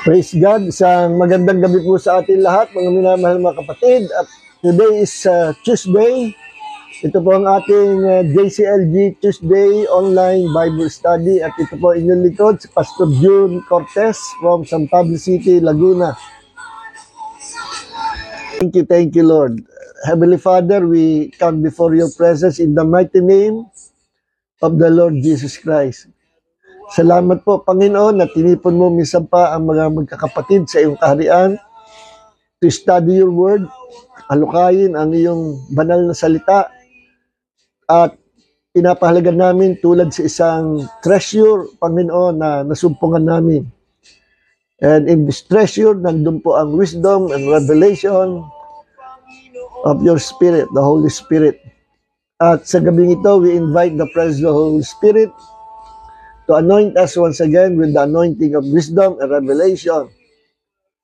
Praise God. Isang magandang gabi po sa atin lahat, mga minamahal mga kapatid. At today is Tuesday. Ito po ang ating JCLG Tuesday Online Bible Study. At ito po inyong likod, si Pastor June Cortez from San Pablo City, Laguna. Thank you, Lord. Heavenly Father, we come before your presence in the mighty name of the Lord Jesus Christ. Salamat po, Panginoon, na tinipon mo minsan pa ang mga magkakapatid sa iyong kaharian to study your word, alukayin ang iyong banal na salita, at pinapahalagan namin tulad sa isang treasure, Panginoon, na nasumpungan namin. And in this treasure, nandun po ang wisdom and revelation of your Spirit, the Holy Spirit. At sa gabing ito, we invite the presence of the Holy Spirit to anoint us once again with the anointing of wisdom and revelation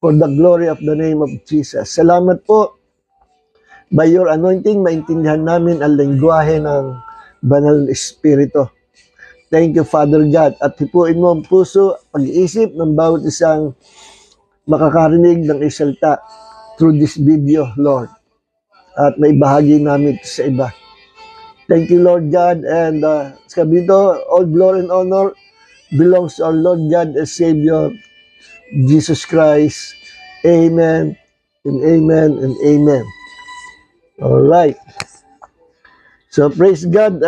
for the glory of the name of Jesus. Salamat po. By your anointing, maintindihan namin ang lengguwahe ng Banal na Espiritu. Thank you, Father God. At hipuin mo ang puso, pag-iisip ng bawat isang makakarinig ng isalta through this video, Lord. At may bahagi namin sa iba. Thank you, Lord God, and sa dito, all glory and honor belongs to our Lord God and Savior, Jesus Christ. Amen, and amen, and amen. All right. So, praise God.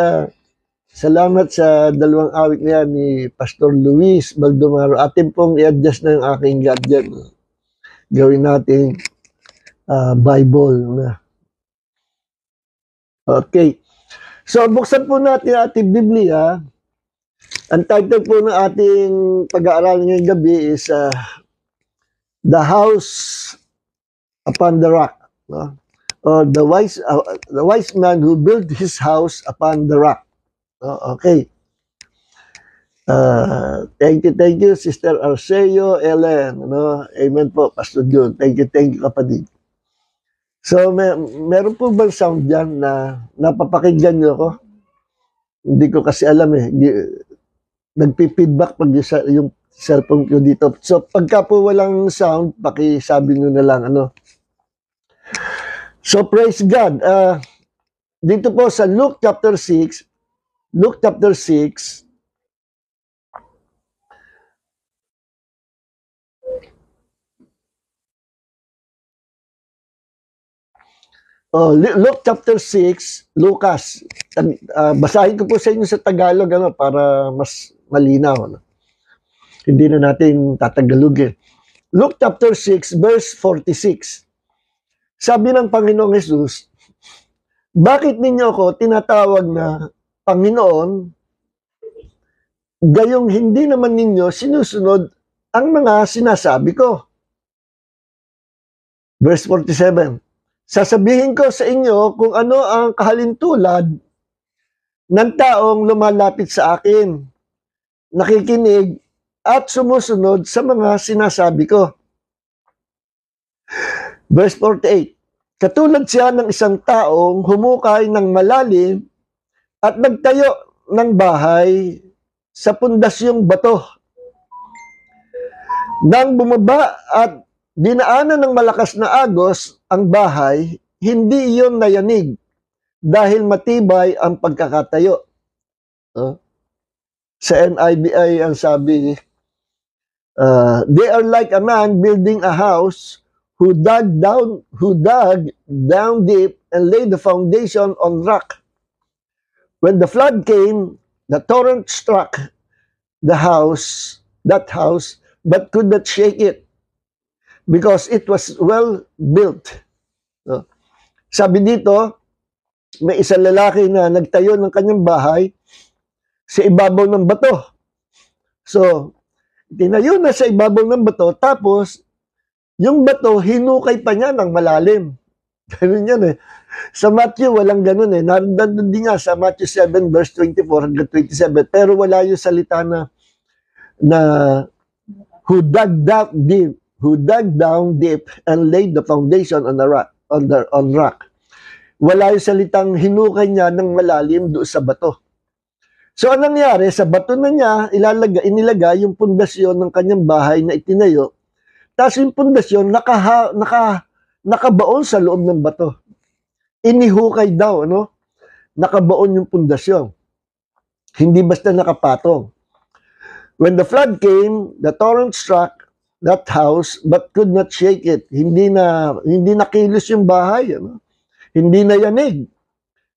Salamat sa dalawang awit niya ni Pastor Luis Baldomaro. Atin pong i-adjust na yung aking gadget. Gawin natin Bible. Okay. So, buksan po natin ang ating Biblia. Ang title po ng ating pag-aaral ngayong gabi is The House Upon the Rock. No? Or the wise man who built his house upon the rock. Okay. Thank you, Sister Arceo, Ellen. No? Amen po, Pastor June. Thank you, kapatid. So, meron po bang sound dyan na napapakinggan nyo ako? Hindi ko kasi alam eh. Nagpi-feedback pag yung cellphone ko dito. So, pagka po walang sound, pakisabi nyo na lang. Ano? So, praise God. Dito po sa Luke chapter 6, Luke chapter 6, Lucas. Basahin ko po sa inyo sa Tagalog para mas malinaw. Hindi na natin tatagalogin. Luke chapter 6, verse 46. Sabi ng Panginoong Jesus, bakit ninyo ako tinatawag na Panginoon, gayong hindi naman ninyo sinusunod ang mga sinasabi ko? Verse 47. Sasabihin ko sa inyo kung ano ang kahalintulad ng taong lumalapit sa akin, nakikinig at sumusunod sa mga sinasabi ko. Verse 48. Katulad siya ng isang taong humukay ng malalim at nagtayo ng bahay sa pundasyong bato. Nang bumaba at dinaanan ng malakas na agos ang bahay, hindi iyon nayanig dahil matibay ang pagkakatayo. Sa NIBI ang sabi, they are like a man building a house who dug down deep and laid the foundation on rock. When the flood came, the torrent struck that house, but could not shake it, because it was well built. Sabi dito, may isang lalaki na nagtayo ng kanyang bahay sa ibabaw ng bato. So, tinayo na sa ibabaw ng bato, tapos, yung bato, hinukay pa niya ng malalim. Ganun yan eh. Sa Matthew, walang ganun eh. Nandun din nga sa Matthew 7, verse 24 hanggang 27. Pero wala yung salita na who dug down deep and laid the foundation on rock. Wala yung salitang hinukay niya ng malalim doon sa bato. So, anong nangyari? Sa bato na niya, inilagay yung pundasyon ng kanyang bahay na itinayo, Tapos yung pundasyon, nakabaon sa loob ng bato. Inihukay daw, ano? Nakabaon yung pundasyon. Hindi basta nakapatong. When the flood came, the torrent struck that house but could not shake it. Hindi nakilos yung bahay, ano? Hindi na yanig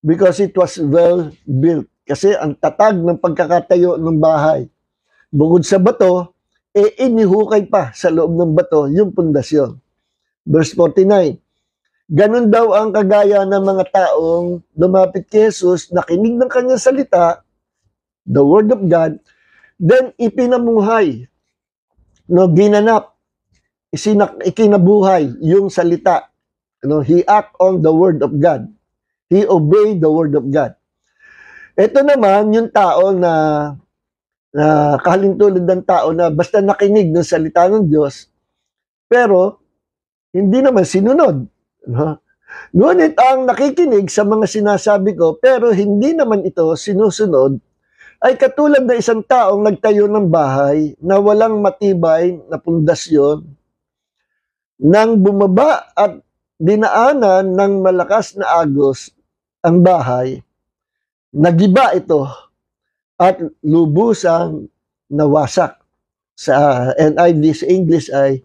because it was well built. Kasi ang tatag ng pagkakatayo ng bahay. Bukod sa bato, inihukay pa sa loob ng bato yung pundasyon. Verse 49, ganun daw ang kagaya ng mga taong lumapit kay Jesus, nakinig ng kanyang salita, the word of God, then ipinamuhay, ginanap, ikinabuhay yung salita. He act on the word of God. He obeyed the word of God. Ito naman yung tao na kahalintulad ng tao na basta nakinig ng salita ng Diyos, pero hindi naman sinunod. Ngunit ang nakikinig sa mga sinasabi ko, pero hindi naman ito sinusunod, ay katulad na isang taong nagtayo ng bahay na walang matibay na pundasyon, nang bumaba at dinaanan ng malakas na agos ang bahay, nagiba ito at lubusang nawasak. Sa NIV sa English ay,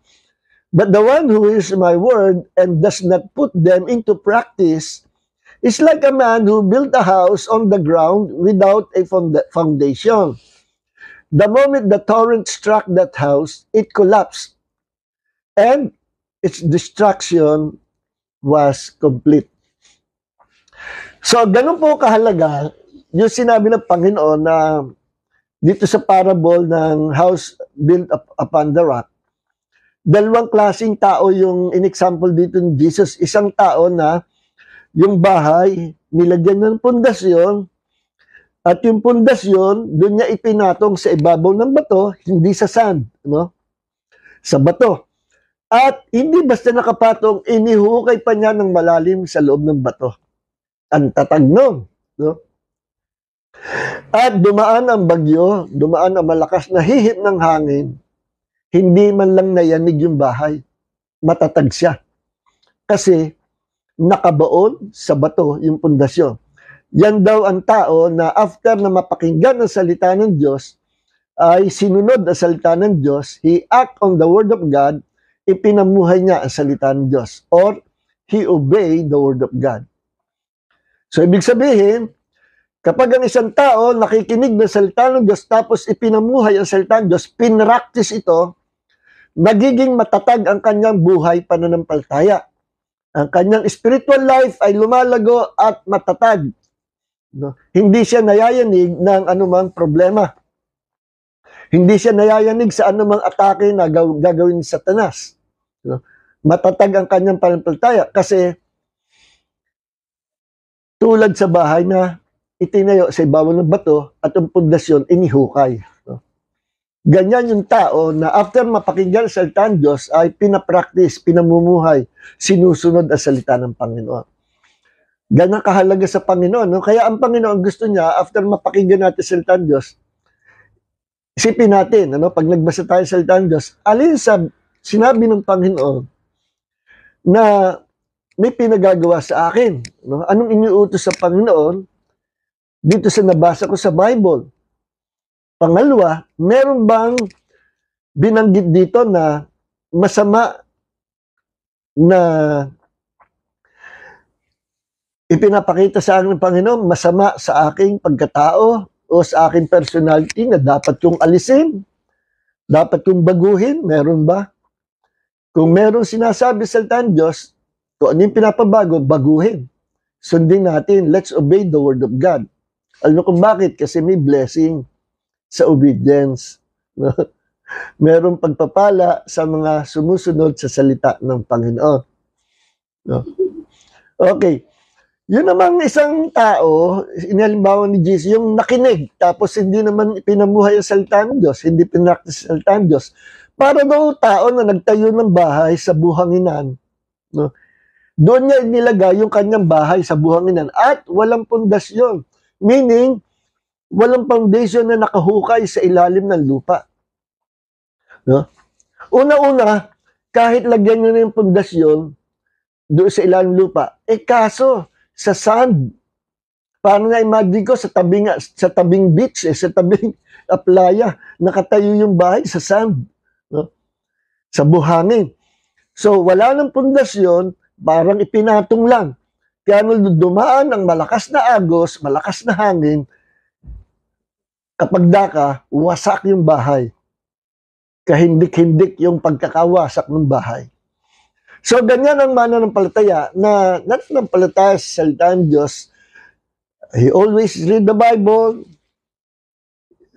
but the one who hears my word and does not put them into practice is like a man who built a house on the ground without a foundation. The moment the torrent struck that house, it collapsed, and its destruction was complete. So, ganun po kahalaga yung sinabi ng Panginoon na dito sa parable ng house built upon the rock. Dalawang klaseng tao yung in-example dito ni Jesus. Isang tao na yung bahay, nilagyan ng pundasyon, at yung pundasyon, doon niya ipinatong sa ibabaw ng bato, hindi sa sand, sa bato. At hindi basta nakapatong, inihukay pa niya ng malalim sa loob ng bato. Ang tatag nun. At dumaan ang bagyo, dumaan ang malakas na hihit ng hangin, hindi man lang nayanig yung bahay. Matatag siya. Kasi nakabaon sa bato yung pundasyon. Yan daw ang tao na after na mapakinggan ang salita ng Diyos, ay sinunod ang salita ng Diyos, he act on the word of God, ipinamuhay niya ang salita ng Diyos, or he obeyed the word of God. So, ibig sabihin, kapag ang isang tao nakikinig ng salita ng Diyos tapos ipinamuhay ang salita ng Diyos, pinractice ito, nagiging matatag ang kanyang buhay pananampalataya. Ang kanyang spiritual life ay lumalago at matatag. Hindi siya nayayanig ng anumang problema. Hindi siya nayayanig sa anumang atake na gagawin ni Satanas. Matatag ang kanyang pananampalataya kasi tulad sa bahay na itinayo sa ibabaw ng bato at ang pundasyon inihukay. Ganyan yung tao na after mapakinggan sa salita ng Diyos ay pinapractice, pinamumuhay, sinusunod ang salita ng Panginoon. Ganyan kahalaga sa Panginoon. Kaya ang Panginoon gusto niya, after mapakinggan natin sa salita ng Diyos, isipin natin, pag nagbasa tayo sa salita ng Diyos, alin sa sinabi ng Panginoon na may pinagagawa sa akin. Anong iniutos sa Panginoon dito sa nabasa ko sa Bible? Pangalawa, meron bang binanggit dito na masama na ipinapakita sa akin ng Panginoon, masama sa aking pagkatao o sa aking personality na dapat kong alisin? Dapat kong baguhin? Meron ba? Kung meron sinasabi sa salita ng Diyos, kung ano yung pinapabago, baguhin. Sundin natin, let's obey the word of God. Alam mo kung bakit? Kasi may blessing sa obedience. Merong pagpapala sa mga sumusunod sa salita ng Panginoon. Okay. Yun namang isang tao, inalimbawa ni Jesus, yung nakinig, tapos hindi naman pinamuhay ang salita ng Diyos, hindi pinractice ang salita ng Diyos. Para daw tao na nagtayo ng bahay sa buhanginan. Doon niya inilagay yung kanyang bahay sa buhanginan at walang pundasyon. Meaning, walang foundation na nakahukay sa ilalim ng lupa. Una-una, Kahit lagyan nyo na yung pundasyon doon sa ilalim lupa, kaso sa sand, parang na-imagine ko sa tabing beach, sa tabing playa, nakatayo yung bahay sa sand, no? Sa buhangin. So wala ng pundasyon, parang ipinatong lang. Kaya nung dumaan ang malakas na agos, malakas na hangin, kapag daka, wasak yung bahay. Kahindik-hindik yung pagkakawasak ng bahay. So, ganyan ang mananampalataya na nananampalataya sa salita ng Diyos. He always read the Bible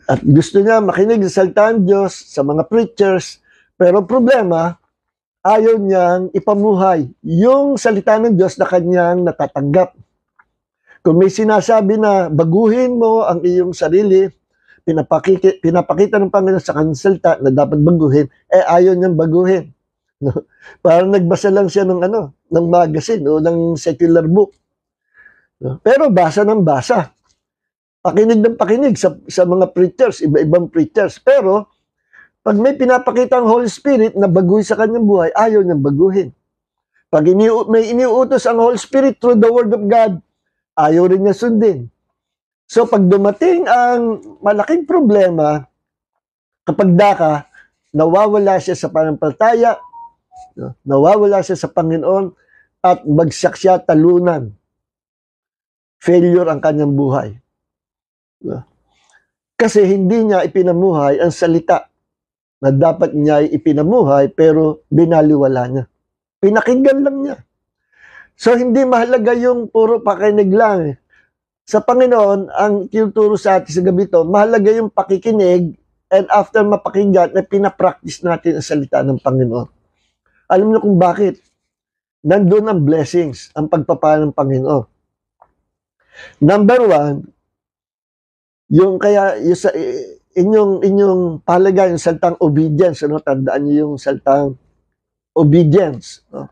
at gusto niya makinig sa salita ng Diyos sa mga preachers. Pero problema, ayaw niyang ipamuhay yung salita ng Diyos na kanyang natatanggap. Kung may sinasabi na baguhin mo ang iyong sarili, pinapakita ng Panginoon sa kanyang salita na dapat baguhin, ayaw niyang baguhin. No? Parang nagbasa lang siya ng magazine o ng secular book. No? Pero basa ng basa. Pakinig ng pakinig sa mga preachers, iba-ibang preachers. Pero, pag may pinapakita ang Holy Spirit na baguhin sa kanyang buhay, ayaw niyang baguhin. Pag may iniutos ang Holy Spirit through the Word of God, ayaw rin niya sundin. So, pag dumating ang malaking problema, kapag daka, nawawala siya sa pananampalataya, nawawala siya sa Panginoon, at bagsak siya talunan. Failure ang kanyang buhay. Kasi hindi niya ipinamuhay ang salita na dapat niya ipinamuhay, pero binaliwala niya. Pinakinggan lang niya. So, hindi mahalaga yung puro pakinig lang. Sa Panginoon, ang tinuturo sa atin sa gabi ito, mahalaga yung pakikinig, and after mapakinggan, na pinapractice natin ang salita ng Panginoon. Alam niyo kung bakit? Nandun ang blessings, ang pagpapala ng Panginoon. Number one, yung kaya yung sa inyong palaga, yung salitang obedience, tandaan niyo yung salitang obedience. No?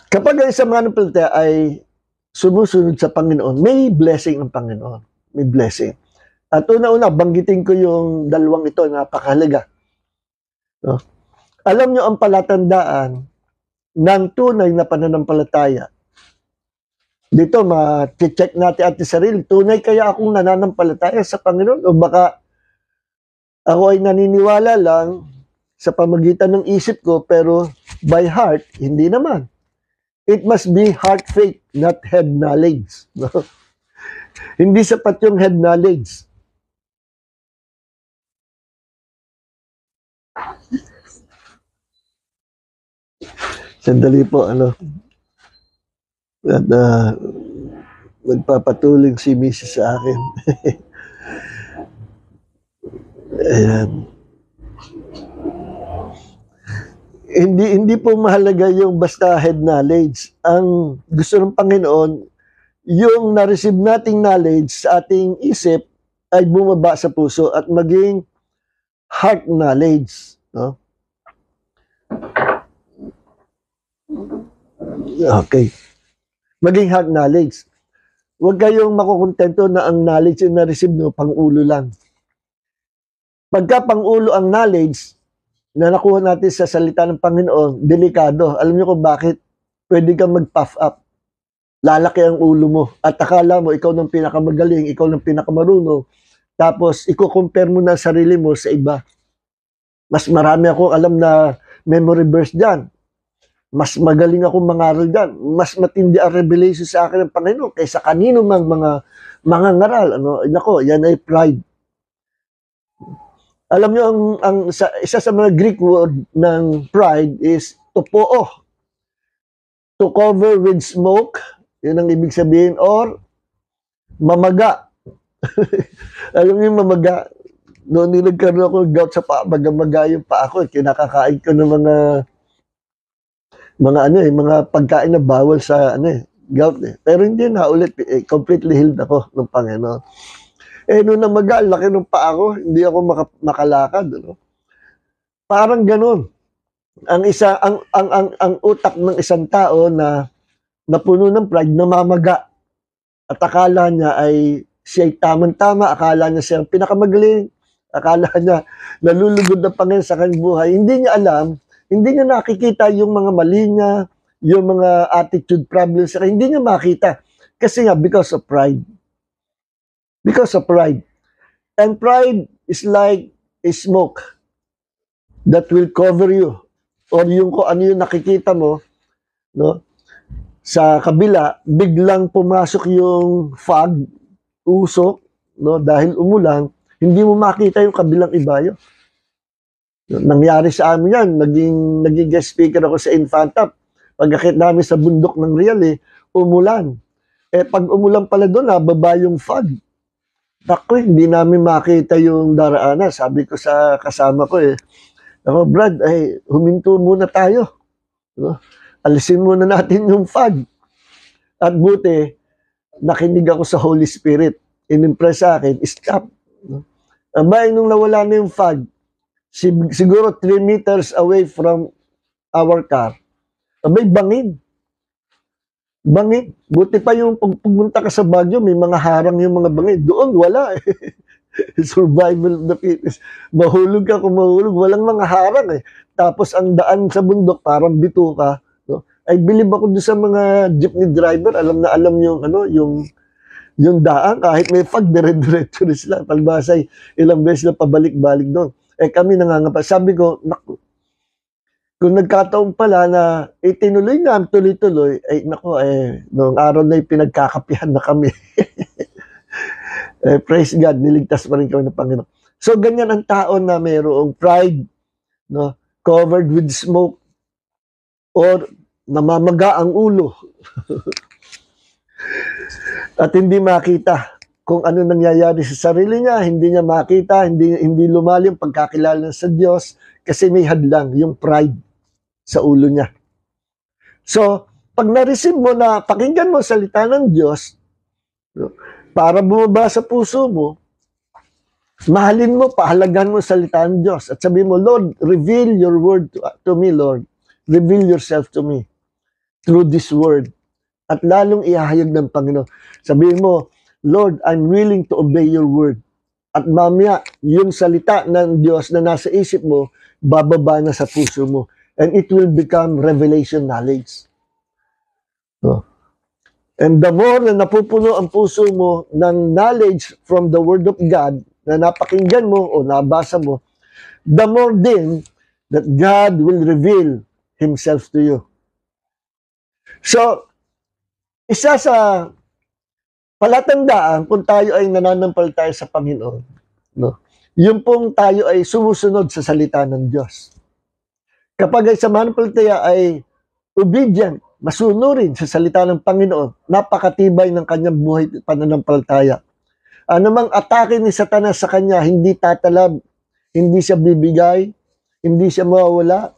Kapag ang isang mananampalataya ay sumusunod sa Panginoon, may blessing ng Panginoon. May blessing. At una-una, banggitin ko yung dalawang ito, napakahalaga. No? Alam nyo ang palatandaan ng tunay na pananampalataya. Dito, ma-check natin ating sarili. Tunay kaya akong nananampalataya sa Panginoon? O baka ako ay naniniwala lang sa pamagitan ng isip ko, pero by heart, hindi naman. It must be heart faith, not head knowledge. No? Hindi sapat yung head knowledge. Sandali po, at magpapatuling si Mrs. sa akin. Ayan. Hindi po mahalaga yung basta head knowledge. Ang gusto ng Panginoon, yung na-receive nating knowledge sa ating isip ay bumaba sa puso at maging heart knowledge. No? Okay. Maging heart knowledge. Huwag kayong makukontento na ang knowledge yung na-receive nyo, pang-ulo lang. Pagka pang-ulo ang knowledge na nakuha natin sa salita ng Panginoon, delikado. Alam niyo kung bakit? Pwede kang mag-puff up. Lalaki ang ulo mo. At akala mo, ikaw ng pinakamagaling, ikaw ng pinakamarunong. Tapos, i-compare mo na sarili mo sa iba. Mas marami ako alam na memory verse dyan. Mas magaling akong mangaral dyan. Mas matindi ang revelation sa akin ng Panginoon kaysa kanino mang mga ngaral. Nako, yan ay pride. Alam nyo, isa sa mga Greek word ng pride is topoo. To cover with smoke, yun ang ibig sabihin, or mamaga. Alam nyo yung mamaga, noon nilagkaroon ako ng gout sa paa, maga yung paa ko, kinakakain ko ng mga pagkain na bawal sa gout. Pero hindi na ulit, completely healed ako ng Panginoon. Noon namaga, laki ng paa ko, hindi ako makalakad. Parang ganun. Ang utak ng isang tao na napuno ng pride, namamaga. At akala niya ay siya ay tamang-tama, akala niya siya ang pinakamagaling, akala niya nalulugod ng Panginoon sa kanyang buhay. Hindi niya alam, hindi niya nakikita yung mga mali niya, yung mga attitude problems, hindi niya makita. Kasi nga, because of pride. Because of pride. And pride is like a smoke that will cover you. Or yung kung ano yung nakikita mo, no? Sa kabila, biglang pumasok yung fog, usok, no? Dahil umulan, hindi mo makita yung kabilang ibayo. Nangyari sa amin yan, naging guest speaker ako sa Infantap. Pagkakit namin sa bundok ng Real, umulan. Pag umulan pala doon, nababa yung fog. Naku, hindi namin makita yung daraanan. Sabi ko sa kasama ko ako, Brad, huminto muna tayo. No? Alisin muna natin yung fog. At buti, nakinig ako sa Holy Spirit. Inimpress sa akin, stop. No? Abay, nung nawala na yung fog, siguro 3 meters away from our car, abay, bangin. Bangin. Buti pa yung pagpunta ka sa Baguio, may mga harang yung mga bangin. Doon, wala Survival of the fittest. Mahulog ka kung mahulog. Walang mga harang Tapos ang daan sa bundok, parang bituka. No? Ay, bilib ako doon sa mga jeepney driver. Alam na alam yung, yung daan. Kahit may fog, dire-diretso rin sila. Palbasay, ilang beses na pabalik-balik doon. Kami nangangapa. Sabi ko, naku, kung nagkataon pala na tinuloy na, tuloy-tuloy, noong araw na pinagkakapihan na kami. Praise God, niligtas pa rin kami ng Panginoon. So, ganyan ang tao na mayroong pride, no, covered with smoke, or namamaga ang ulo. At hindi makita kung ano nangyayari sa sarili niya, hindi niya makita, hindi lumalim pagkakilala sa Diyos, kasi may hadlang, yung pride sa ulo niya. So, pag na-receive mo na, pakinggan mo salita ng Diyos, no, para bumaba sa puso mo, mahalin mo, pahalagahan mo salita ng Diyos. At sabihin mo, Lord, reveal your word to me, Lord. Reveal yourself to me through this word. At lalong ihahayag ng Panginoon. Sabihin mo, Lord, I'm willing to obey your word. At mamaya, yung salita ng Diyos na nasa isip mo, bababa na sa puso mo. And it will become revelation knowledge. No? And the more na napupuno ang puso mo ng knowledge from the Word of God, na napakinggan mo o nabasa mo, the more din that God will reveal Himself to you. So, isa sa palatandaan kung tayo ay nananampalataya sa Panginoon, no? Yung pong tayo ay sumusunod sa salita ng Diyos. Kapag ay sa mananampalataya ay obedient, masunurin sa salita ng Panginoon, napakatibay ng kanyang buhay pananampalataya. Anumang atake ni Satanas sa kanya, hindi tatalab, hindi siya bibigay, hindi siya mawawala,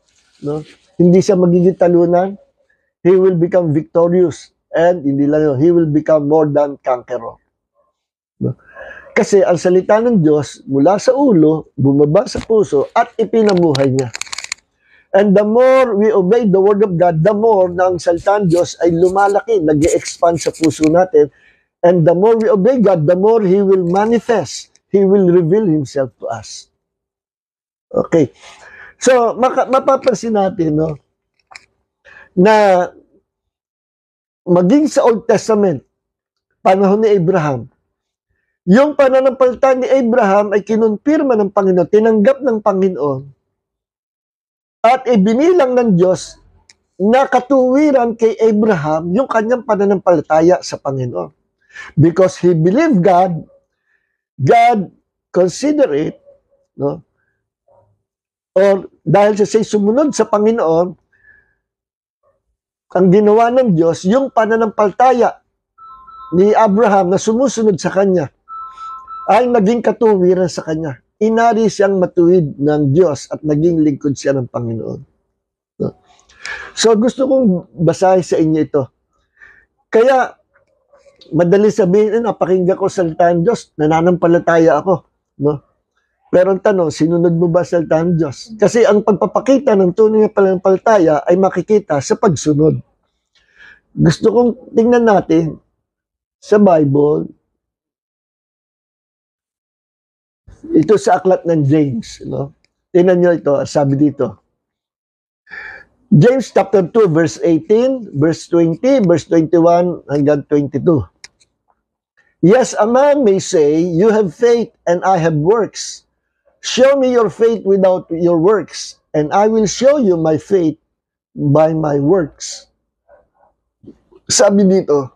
no? Hindi siya magiging talunan. He will become victorious, and hindi lang yun, he will become more than conqueror. No? Kasi ang salita ng Diyos mula sa ulo, bumaba sa puso, at ipinamuhay niya. And the more we obey the Word of God, the more na ang salita ng Diyos ay lumalaki, nag-expand sa puso natin. And the more we obey God, the more He will manifest. He will reveal Himself to us. Okay. So, mapapansin natin, no, na maging sa Old Testament, panahon ni Abraham, yung pananampalataya ni Abraham ay kinonfirma ng Panginoon, tinanggap ng Panginoon, at ibinilang ng Diyos na katuwiran kay Abraham yung kanyang pananampalataya sa Panginoon. Because he believed God, God consider it, no? Or dahil siya sumunod sa Panginoon, ang ginawa ng Diyos, yung pananampalataya ni Abraham na sumusunod sa kanya, ay naging katuwiran sa kanya. Inari siyang matuwid ng Diyos at naging lingkod siya ng Panginoon. So gusto kong basahin sa inyo ito. Kaya, madali sabihin, napakinggan ko salita ng Diyos, nananampalataya ako. No? Pero ang tanong, sinunod mo ba salita ng Diyos? Kasi ang pagpapakita ng tunay na pananampalataya ay makikita sa pagsunod. Gusto kong tingnan natin sa Bible, Ito sa aklat ng James. No? Tingnan nyo ito, sabi dito. James chapter 2, verse 18, verse 20, verse 21, hanggang 22. Yes, a man may say, you have faith and I have works. Show me your faith without your works, and I will show you my faith by my works. Sabi dito,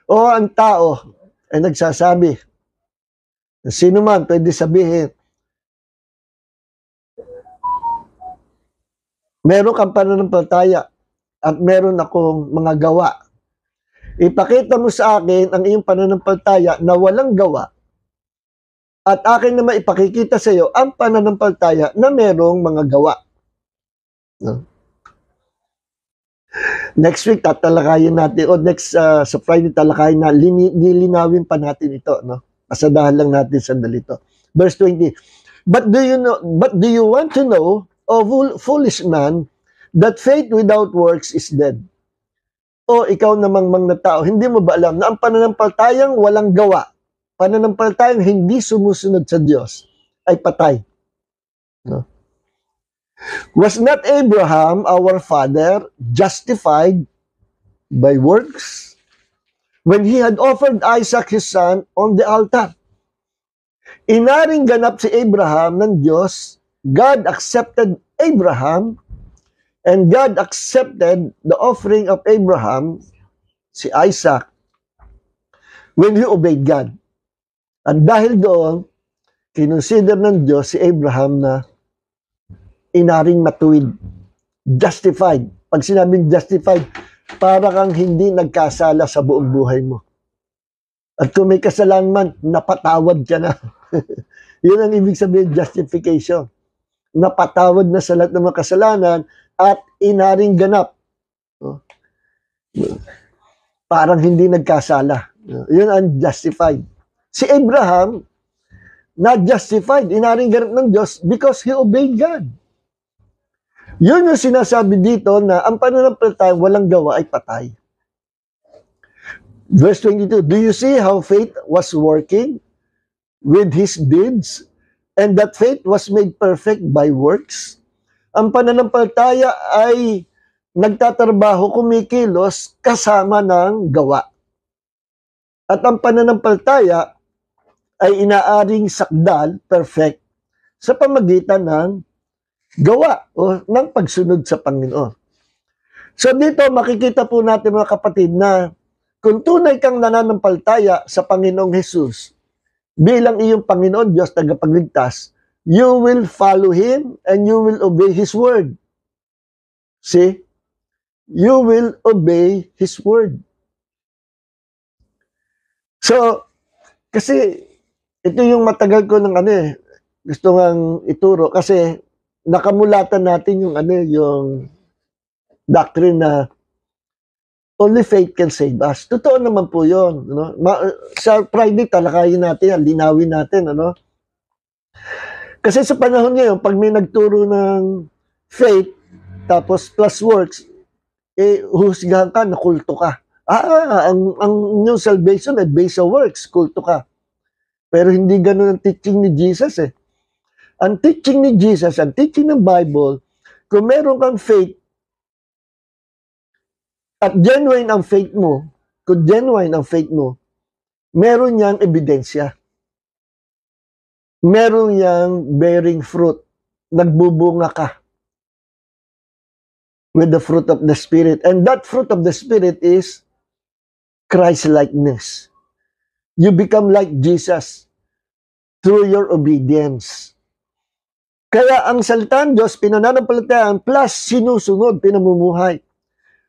ang tao ay nagsasabi, sino man pwede sabihin, meron kang pananampalataya at meron akong mga gawa. Ipakita mo sa akin ang iyong pananampalataya na walang gawa at akin naman ipakikita sa iyo ang pananampalataya na merong mga gawa. No? Next week, tatalakayin natin, o next sa Friday, talakayin na, lilinawin pa natin ito. No? Pasadahan lang natin sandali ito. Verse 20, But do you want to know, O foolish man, that faith without works is dead? O ikaw namang mga tao, hindi mo ba alam na ang pananampalatayang walang gawa, pananampalatayang hindi sumusunod sa Diyos, ay patay? No? Was not Abraham, our father, justified by works when he had offered Isaac his son on the altar? Inaring ganap si Abraham ng Diyos, God accepted Abraham, and God accepted the offering of Abraham, si Isaac, when he obeyed God. At dahil doon, kinonsider ng Diyos si Abraham na inaring matuwid, justified. Pag sinabing justified, para kang hindi nagkasala sa buong buhay mo. At kung may kasalanan man, napatawad ka na. Yun ang ibig sabihin, justification. Napatawad na sa lahat ng mga kasalanan at inaring ganap. Parang hindi nagkasala. Yun ang justified. Si Abraham, not justified, inaring ganap ng Diyos because he obeyed God. Yun yung sinasabi dito na ang pananampalataya walang gawa ay patay. Verse 22, do you see how faith was working with his deeds, and that faith was made perfect by works? Ang pananampalataya ay nagtatrabaho, kumikilos, kasama ng gawa. At ang pananampalataya ay inaaring sakdal, perfect, sa pamagitan ng gawa o ng pagsunod sa Panginoon. So dito makikita po natin mga kapatid na kung tunay kang nananampalataya sa Panginoong Hesus bilang iyong Panginoon Diyos tagapagligtas, you will follow Him and you will obey His word. See? You will obey His word. So, kasi ito yung matagal ko ng gusto ngang ituro kasi nakamulatan natin yung doctrine na only faith can save us. Totoo naman po yun. No? Sa Friday, talakayin natin yan, linawin natin. Ano? Kasi sa panahon ngayon, pag may nagturo ng faith, tapos plus works, husgahan ka, nakulto ka. Ang new salvation ay based sa works, kulto ka. Pero hindi ganun ang teaching ni Jesus eh. Ang teaching ni Jesus, ang teaching ng Bible, kung meron kang faith, at genuine ang faith mo, kung genuine ang faith mo, meron niyang ebidensya. Meron niyang bearing fruit. Nagbubunga ka with the fruit of the Spirit. And that fruit of the Spirit is Christ-likeness. You become like Jesus through your obedience. Kaya ang salita ng Diyos, pinananampalatayaan plus sinusunod, pinamumuhay.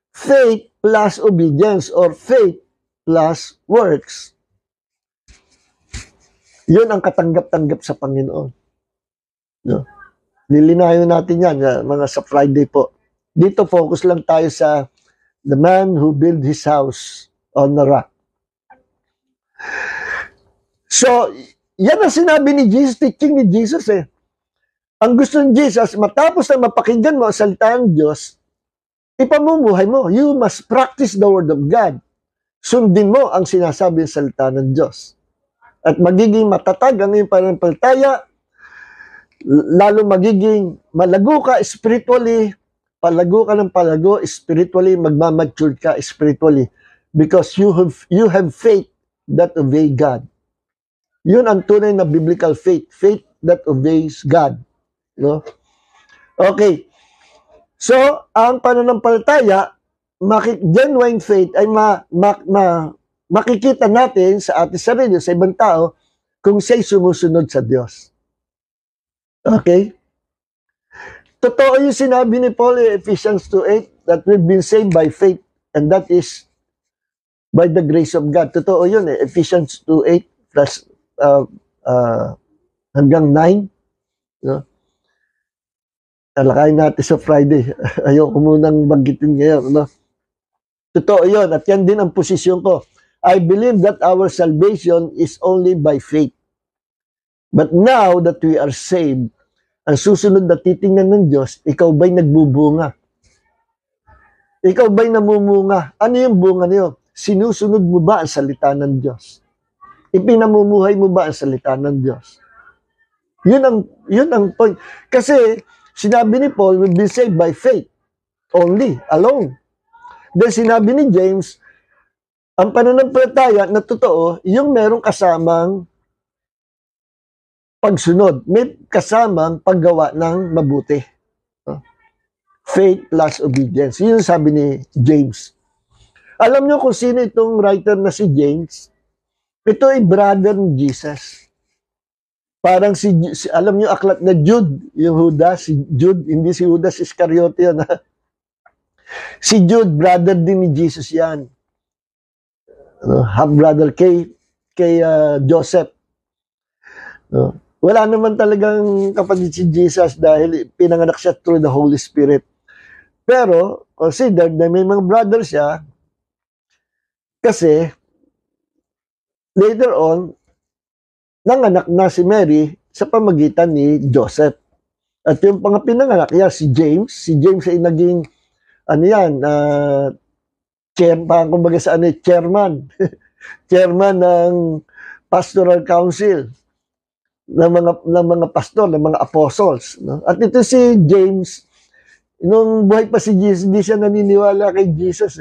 Faith plus obedience or faith plus works. Yun ang katanggap-tanggap sa Panginoon. No? Lilinayin natin yan, mga sa Friday po. Dito focus lang tayo sa the man who built his house on the rock. So, yan ang sinabi ni Jesus, teaching ni Jesus eh. Ang gusto ni Jesus, matapos na mapakinggan mo ang salita ng Diyos, ipamumuhay mo. You must practice the Word of God. Sundin mo ang sinasabi ng salita ng Diyos. At magiging matatag ang iyong pananampalataya, lalo magiging malago ka spiritually, palago ka ng palago spiritually, magmamature ka spiritually because you have faith that obey God. Yun ang tunay na biblical faith, faith that obeys God. No? Okay. So, ang pananampalataya, genuine faith ay makikita natin sa ating sarili, sa ibang tao, kung siya'y sumusunod sa Diyos. Okay? Totoo yung sinabi ni Paul in Ephesians 2:8 that we've been saved by faith and that is by the grace of God. Totoo yun eh. Ephesians 2:8 plus hanggang 9. No? Talakayin natin sa Friday. Ayoko munang banggitin ngayon. No? Totoo yun. At yan din ang posisyon ko. I believe that our salvation is only by faith. But now that we are saved, ang susunod na titingnan ng Diyos, ikaw ba'y nagbubunga? Ikaw ba'y namumunga? Ano yung bunga niyo? Sinusunod mo ba ang salita ng Diyos? Ipinamumuhay mo ba ang salita ng Diyos? Yun ang point. Kasi, sinabi ni Paul, we've been saved by faith. Only, alone. Then sinabi ni James, ang pananampalataya na totoo, yung merong kasamang pagsunod. May kasamang paggawa ng mabuti. Faith plus obedience. Yun sabi ni James. Alam niyo kung sino itong writer na si James? Ito ay brother ni Jesus. Parang alam niyo aklat na Jude, yung Judas, si Jude, hindi si Judas Iscariote yun. Si Jude, brother din ni Jesus yan. Half-brother kay Joseph. Wala naman talagang kapatid si Jesus dahil pinanganak siya through the Holy Spirit. Pero, consider na may mga brother siya kasi later on, nanganak na si Mary sa pamagitan ni Joseph. At yung pinanganak niya, si James. Si James ay naging, chairman. Chairman ng Pastoral Council ng mga pastor, ng mga apostles. No? At ito si James, nung buhay pa si Jesus, hindi siya naniniwala kay Jesus.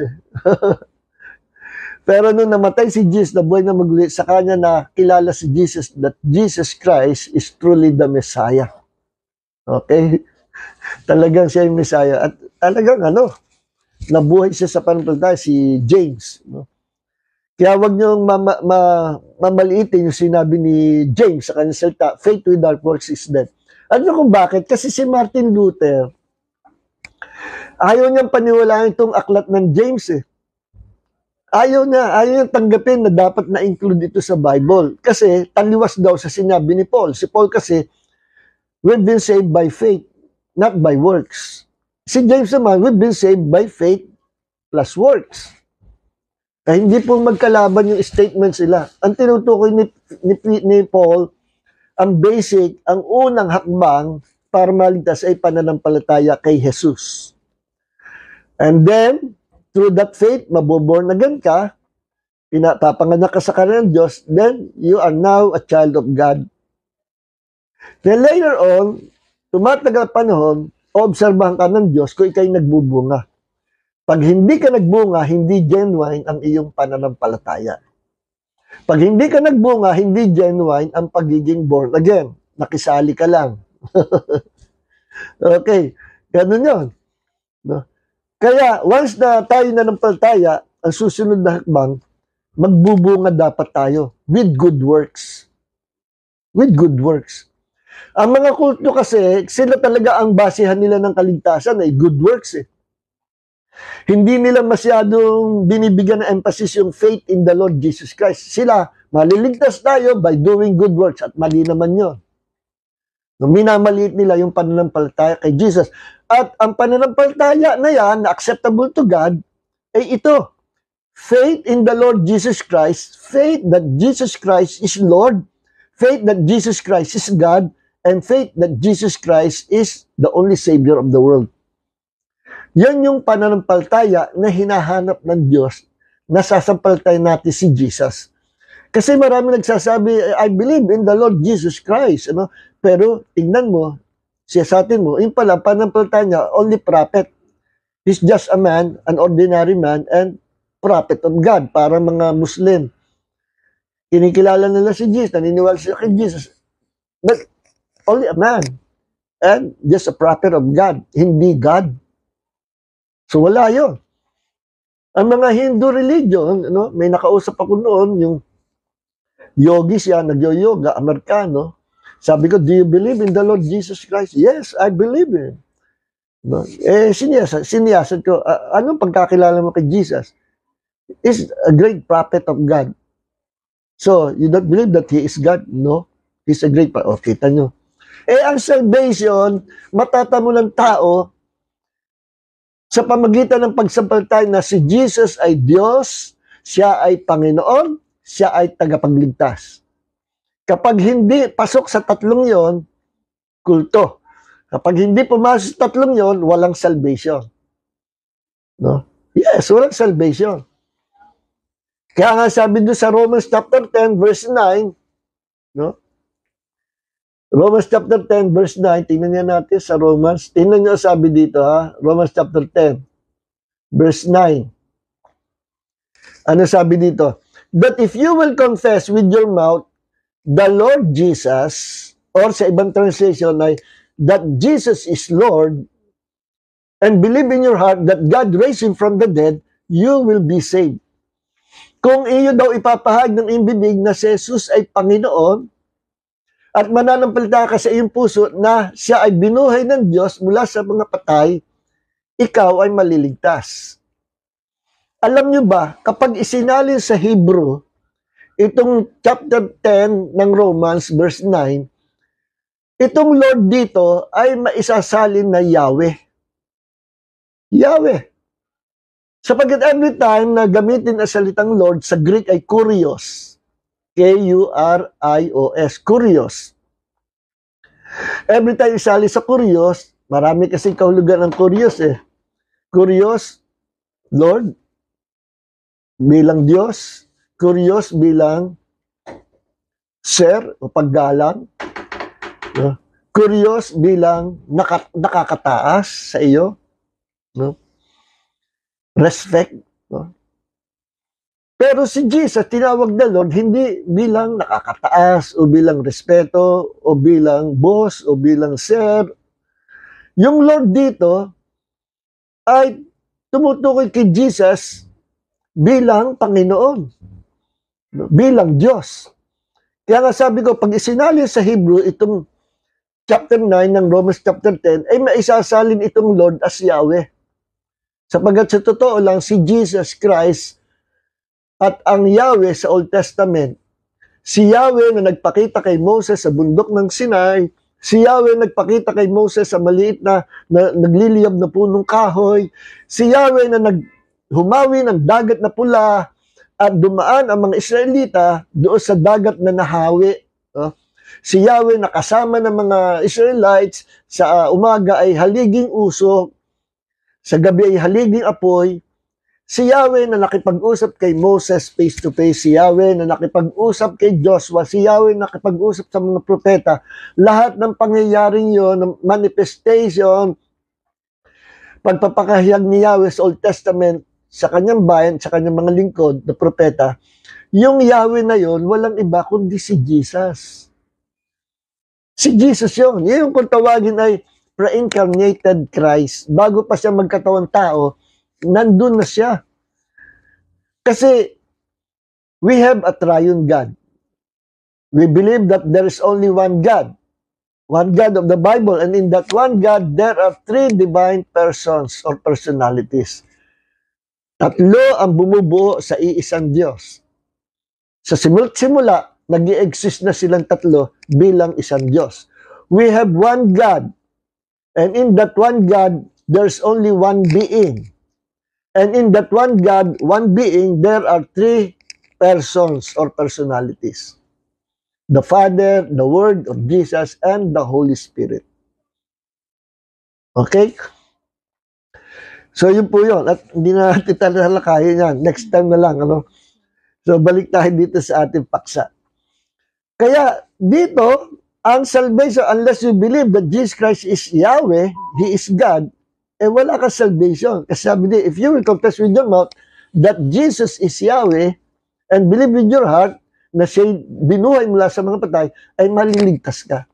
Pero nung namatay si Jesus, na buhay na maguli, sa kanya na kilala si Jesus that Jesus Christ is truly the Messiah. Okay? Talagang siya yung Messiah. At talagang nabuhay siya sa pananampalataya, si James. No? Kaya wag niyong mamaliitin yung sinabi ni James sa kanyang salita, faith without works is dead. Ano kung bakit? Kasi si Martin Luther, ayaw niyang paniwalaan itong aklat ng James eh. Ayaw niyang tanggapin na dapat na-include ito sa Bible. Kasi taliwas daw sa sinabi ni Paul. Si Paul kasi, we've been saved by faith, not by works. Si James naman, we've been saved by faith plus works. Hindi po magkalaban yung statement sila. Ang tinutukoy ni Paul, ang basic, ang unang hakbang para maligtas ay pananampalataya kay Jesus. And then, through that faith, maboborn again ka, pinapapanganak ka sa kanan ng Diyos, then you are now a child of God. Then later on, tumatagal panahon, obserbahan ka ng Diyos kung ikaw'y nagbubunga. Pag hindi ka nagbunga, hindi genuine ang iyong pananampalataya. Pag hindi ka nagbunga, hindi genuine ang pagiging born again. Nakisali ka lang. Okay, ganun yun. No? Kaya, once na tayo nanampalataya, ang susunod na hakbang, magbubunga dapat tayo with good works. With good works. Ang mga kulto kasi, sila talaga ang basehan nila ng kaligtasan ay good works eh. Hindi nila masyadong binibigyan ng emphasis yung faith in the Lord Jesus Christ. Sila, maliligtas tayo by doing good works at mali naman yun. Minamaliit nila yung pananampalataya kay Jesus. At ang pananampalataya na yan, na acceptable to God, ay ito. Faith in the Lord Jesus Christ, faith that Jesus Christ is Lord, faith that Jesus Christ is God, and faith that Jesus Christ is the only Savior of the world. Yan yung pananampalataya na hinahanap ng Diyos na sasampalatayan natin si Jesus. Kasi marami nagsasabi, I believe in the Lord Jesus Christ. Ano? Pero tingnan mo, siya sa atin mo, yung pala, panampalataya niya, only prophet. He's just a man, an ordinary man, and prophet of God, para mga Muslim. Kinikilala nila si Jesus, naniniwala sila kay Jesus. But only a man, and just a prophet of God, hindi God. So wala yun. Ang mga Hindu religion, ano, may nakausap ako noon, yung yogi siya, nagyo-yoga, Amerikano. Sabi ko, do you believe in the Lord Jesus Christ? Yes, I believe in. No? Siniyasat ko, anong pagkakilala mo kay Jesus? Is a great prophet of God. So, you don't believe that He is God? No. He's a great prophet. O, kita nyo. Ang salvation, matatamo ng tao sa pamagitan ng pagsampalataya na si Jesus ay Diyos, siya ay Panginoon, siya ay tagapagligtas. Kapag hindi pasok sa tatlong yon, kulto. Kapag hindi pumasok sa tatlong yon, walang salvation. No? Yes, walang salvation. Kaya nga sabi doon sa Romans chapter 10, verse 9, no? Romans chapter 10, verse 9, tingnan niya natin sa Romans. Tingnan niyo sabi dito, ha? Romans chapter 10, verse 9. Ano sabi dito? But if you will confess with your mouth the Lord Jesus, or sa ibang translation ay, that Jesus is Lord, and believe in your heart that God raised Him from the dead, you will be saved. Kung iyo daw ipapahag ng bibig na si Jesus ay Panginoon, at mananampalataya ka sa iyong puso na siya ay binuhay ng Diyos mula sa mga patay, ikaw ay maliligtas. Alam nyo ba, kapag isinalin sa Hebrew, itong chapter 10 ng Romans, verse 9, itong Lord dito ay maisasalin na Yahweh. Yahweh. Sapagkat every time na gamitin ang salitang Lord, sa Greek ay kurios. K-U-R-I-O-S. Kurios. Every time isali sa kurios, marami kasi kahulugan ng kurios eh. Kurios, Lord, bilang Diyos. Kurios bilang Sir o paggalang. No? Kurios bilang nakakataas sa iyo. No? Respect. No? Pero si Jesus, tinawag na Lord, hindi bilang nakakataas o bilang respeto o bilang boss o bilang sir. Yung Lord dito ay tumutukoy kay Jesus bilang Panginoon, bilang Diyos. Kaya nga sabi ko, pag isinali sa Hebrew, itong chapter 9 ng Romans chapter 10, ay maisasalin itong Lord as Yahweh. Sapagkat sa totoo lang, si Jesus Christ at ang Yahweh sa Old Testament, si Yahweh na nagpakita kay Moses sa bundok ng Sinai, si Yahweh nagpakita kay Moses sa maliit na nagliliyab na punong kahoy, si Yahweh na humawi ng dagat na pula at dumaan ang mga Israelita doon sa dagat na nahawi. Si Yahweh na kasama ng mga Israelites sa umaga ay haliging usok, sa gabi ay haliging apoy. Si Yahweh na nakipag-usap kay Moses face to face, si Yahweh na nakipag-usap kay Joshua, si Yahweh na nakipag-usap sa mga propeta. Lahat ng pangyayaring yon, manifestation, pagpapakahayag ni Yahweh sa Old Testament sa kanyang bayan, sa kanyang mga lingkod na propeta, yung Yahweh na yon, walang iba kundi si Jesus. Si Jesus yun. Yung kung tawagin ay pre-incarnated Christ. Bago pa siya magkatawang tao, nandun na siya. Kasi we have a triune God. We believe that there is only one God. One God of the Bible. And in that one God, there are three divine persons or personalities. Tatlo ang bumubuo sa iisang Diyos. Sa simula, nag-i-exist na silang tatlo bilang isang Diyos. We have one God. And in that one God, there's only one being. And in that one God, one being, there are three persons or personalities. The Father, the Word of Jesus, and the Holy Spirit. Okay? So, yun po yun. At hindi na natin talakayin yan. Next time na lang. Ano? So, balik tayo dito sa ating paksa. Kaya, dito, ang salvation, unless you believe that Jesus Christ is Yahweh, He is God, wala ka salvation. Kasi sabi niya, if you will confess with your mouth that Jesus is Yahweh, and believe with your heart na siya binuhay mula sa mga patay, ay maliligtas ka.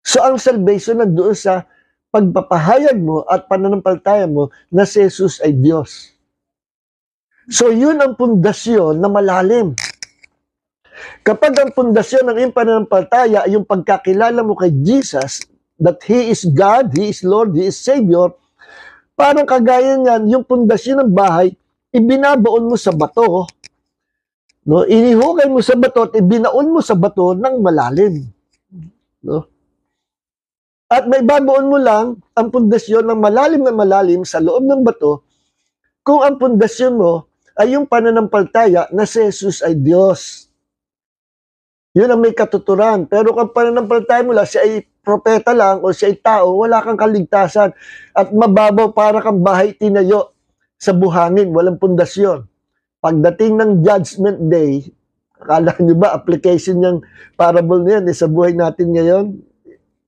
So, ang salvation nandoon sa pagpapahayag mo at pananampalataya mo na si Jesus ay Diyos. So, yun ang pundasyon na malalim. Kapag ang pundasyon ng iyong pananampalataya ay yung pagkakilala mo kay Jesus, that He is God, He is Lord, He is Savior, parang kagaya niyan, yung pundasyon ng bahay, ibinabaon mo sa bato, no? Inihukay mo sa bato at ibinaon mo sa bato ng malalim. No? At may babaon mo lang ang pundasyon ng malalim na malalim sa loob ng bato kung ang pundasyon mo ay yung pananampalataya na si Jesus ay Diyos. Yun ang may katuturan. Pero kung pananampalataya mo lang, siya ay propeta lang o siya ay tao, wala kang kaligtasan. At mababaw para kang bahay tinayo sa buhangin, walang pundasyon. Pagdating ng Judgment Day, akala nyo ba application ng parable na yan sa buhay natin ngayon?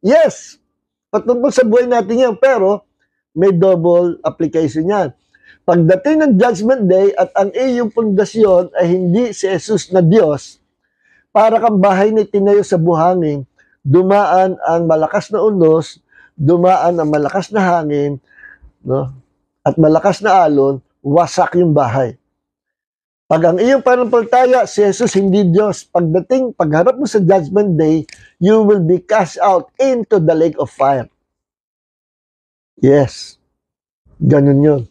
Yes! Patungkol sa buhay natin yan, pero may double application yan. Pagdating ng Judgment Day at ang iyong pundasyon ay hindi si Jesus na Diyos, para kang bahay na tinayo sa buhangin, dumaan ang malakas na unos, dumaan ang malakas na hangin, no? At malakas na alon, wasak yung bahay. Pag ang iyong pananampalataya, si Jesus hindi Diyos, pagharap mo sa Judgment Day, you will be cast out into the lake of fire. Yes. Ganun yun.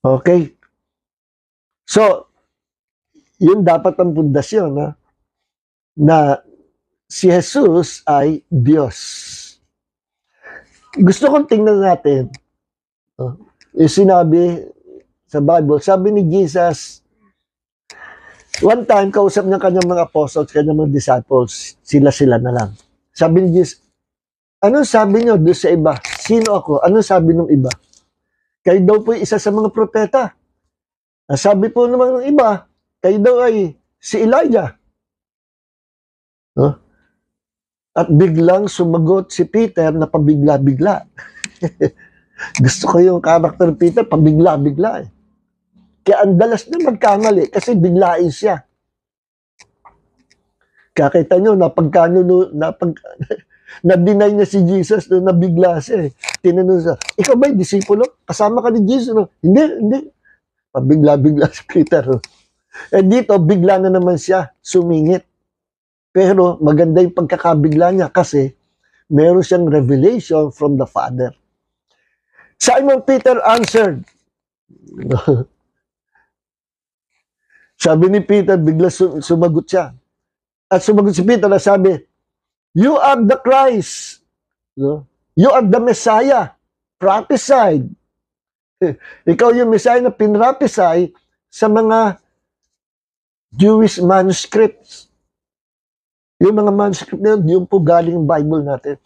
Okay. So, yun dapat ang pundasyon, na si Jesus ay Diyos. Gusto kong tingnan natin, yung sinabi sa Bible, sabi ni Jesus, one time, kausap niya kanyang mga apostles, kanyang mga disciples, sila na lang. Sabi ni Jesus, ano sabi niyo doon sa iba? Sino ako? Ano sabi ng iba? Kayo daw po isa sa mga propeta. Sabi po naman ng iba, kayo daw ay si Elijah. At biglang sumagot si Peter na pabigla-bigla. Gusto ko yung karakter ni Peter, pabigla-bigla. Kaya ang dalas na magkamali kasi biglain siya. Kakita nyo, na-deny niya si Jesus, nabigla siya. Tinanong siya, ikaw ba'y disipulo? Kasama ka ni Jesus? Hindi. Pabigla-bigla si Peter. Dito, bigla na naman siya sumingit. Pero maganda yung pagkakabigla niya kasi meron siyang revelation from the Father. Simon Peter answered. Sabi ni Peter, bigla sumagot siya. At sumagot si Peter na sabi, you are the Christ. You are the Messiah. Prophesied. Ikaw yung Messiah na pinrapisay sa mga Jewish manuscripts. Yung mga manuscript na yun, yung po galing Bible natin.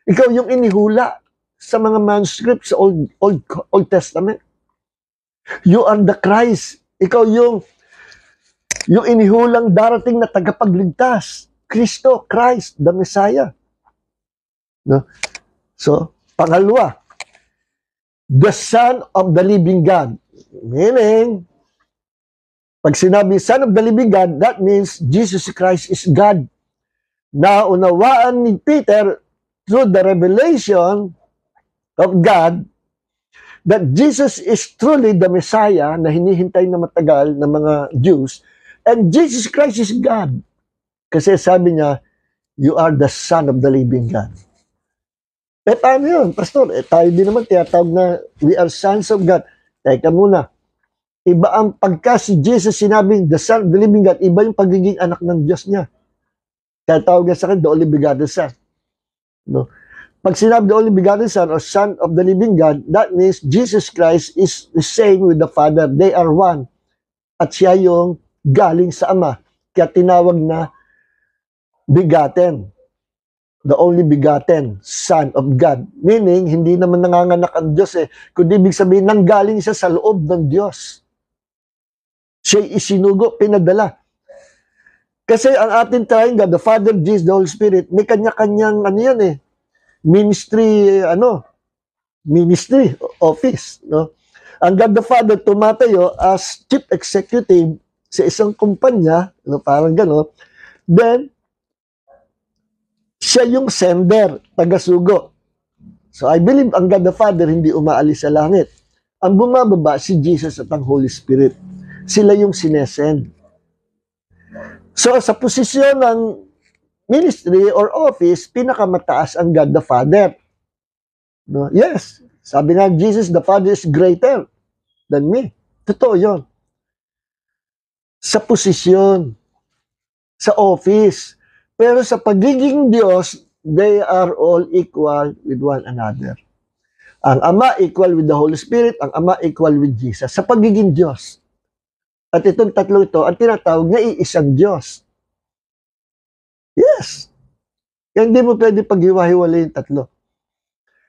Ikaw yung inihula sa mga manuscripts sa Old Testament. You are the Christ. Ikaw yung inihulang darating na tagapagligtas. Kristo, Christ, the Messiah. No? So, pangalawa, the Son of the Living God. Meaning, pag sinabi Son of the Living God, that means Jesus Christ is God. Naunawaan ni Peter through the revelation of God that Jesus is truly the Messiah na hinihintay na matagal ng mga Jews, and Jesus Christ is God. Kasi sabi niya, you are the Son of the Living God. Paano yun, Pastor? Tayo din naman tiyatawag na we are sons of God. Teka muna. Iba ang pagka si Jesus sinabing the Son of the Living God, iba yung pagiging anak ng Diyos niya. Kaya tawag niya sa akin, the only begotten Son. No? Pag sinabi the only begotten Son or Son of the Living God, that means Jesus Christ is the same with the Father. They are one. At siya yung galing sa Ama. Kaya tinawag na begotten. The only begotten Son of God. Meaning, hindi naman nanganganak ang Diyos kundi ibig sabihin, nanggaling siya sa loob ng Diyos. Siya isinugo, pinadala. Kasi ang ating triune God, the Father, Jesus, the Holy Spirit, may kanya-kanyang ministry, ministry office, no? Ang God the Father tumatayo as chief executive sa isang kumpanya, parang gano'n. Then, siya yung sender, taga-sugo. So, I believe ang God the Father hindi umaalis sa langit. Ang bumababa si Jesus at ang Holy Spirit. Sila yung sinesend. So, sa posisyon ng ministry or office, pinakamataas ang God the Father. No? Yes, sabi nga Jesus, the Father is greater than me. Totoo yun. Sa posisyon, sa office. Pero sa pagiging Diyos, they are all equal with one another. Ang Ama equal with the Holy Spirit, ang Ama equal with Jesus. Sa pagiging Diyos. At itong tatlo ito, ang tinatawag na iisang Diyos. Yes. Kaya hindi mo pwede paghiwa-hiwalay yung tatlo.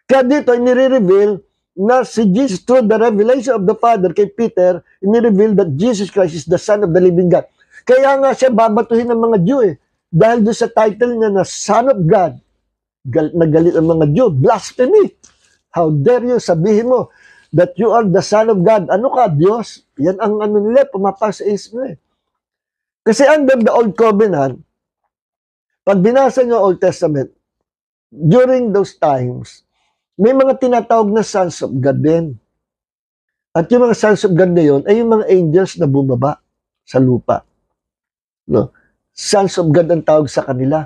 Kaya dito, inire-reveal na si Jesus, through the revelation of the Father kay Peter, inire-reveal that Jesus Christ is the Son of the living God. Kaya nga siya babatuhin ng mga Jew Dahil doon sa title niya na Son of God, nagalit ang mga Jew, blasphemy. How dare you, sabihin mo that you are the Son of God. Ano ka, Diyos? Yan ang nila, pumapasok sa isip nila. Kasi under the Old Covenant, pag binasa niyo Old Testament, during those times, may mga tinatawag na sons of God din. At yung mga sons of God na yun, ay yung mga angels na bumaba sa lupa. No? Sons of God ang tawag sa kanila.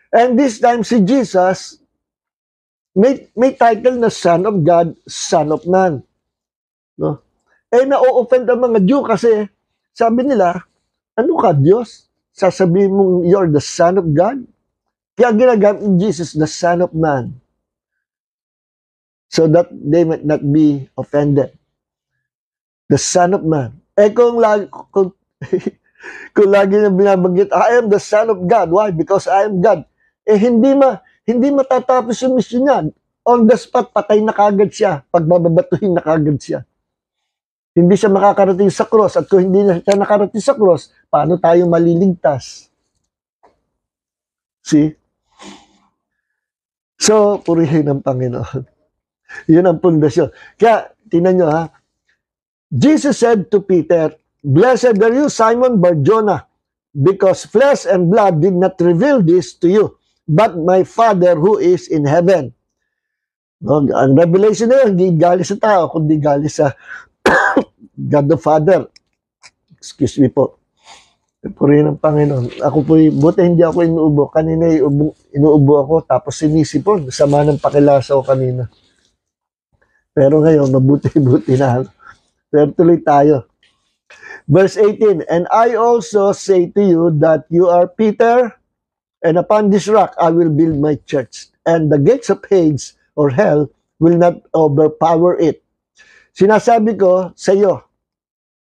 And this time, si Jesus, may title na Son of God, Son of Man. No? Na-offend ang mga Jew kasi sabi nila, ano ka, Diyos? Sasabihin mong you're the Son of God? Kaya ginagamit ni Jesus, the Son of Man. So that they might not be offended. The Son of Man. Kung lagi na binabanggit, I am the Son of God. Why? Because I am God. Hindi matatapos yung mission niya. On the spot, patay na kagad siya. Pagbababatuhin na kagad siya. Hindi siya makakarating sa cross. At kung hindi na siya nakarating sa cross, paano tayo maliligtas? See? So, purihin ang Panginoon. Yun ang pundasyon. Kaya, tingnan nyo Jesus said to Peter, Blessed are you, Simon Bar-Jonah, because flesh and blood did not reveal this to you, but my Father who is in heaven. No, ang revelation na yun, hindi galing sa tao, kundi galing sa God the Father. Excuse me po. Purihin ang Panginoon. Ako po, buti hindi ako inuubo. Kanina inuubo ako, tapos sinisipon. Sama ng pakilasa ko kanina. Pero ngayon, mabuti-buti na. Pero tuloy tayo. Verse 18, And I also say to you that you are Peter, and upon this rock I will build my church, and the gates of Hades or hell will not overpower it. Sinasabi ko sa iyo,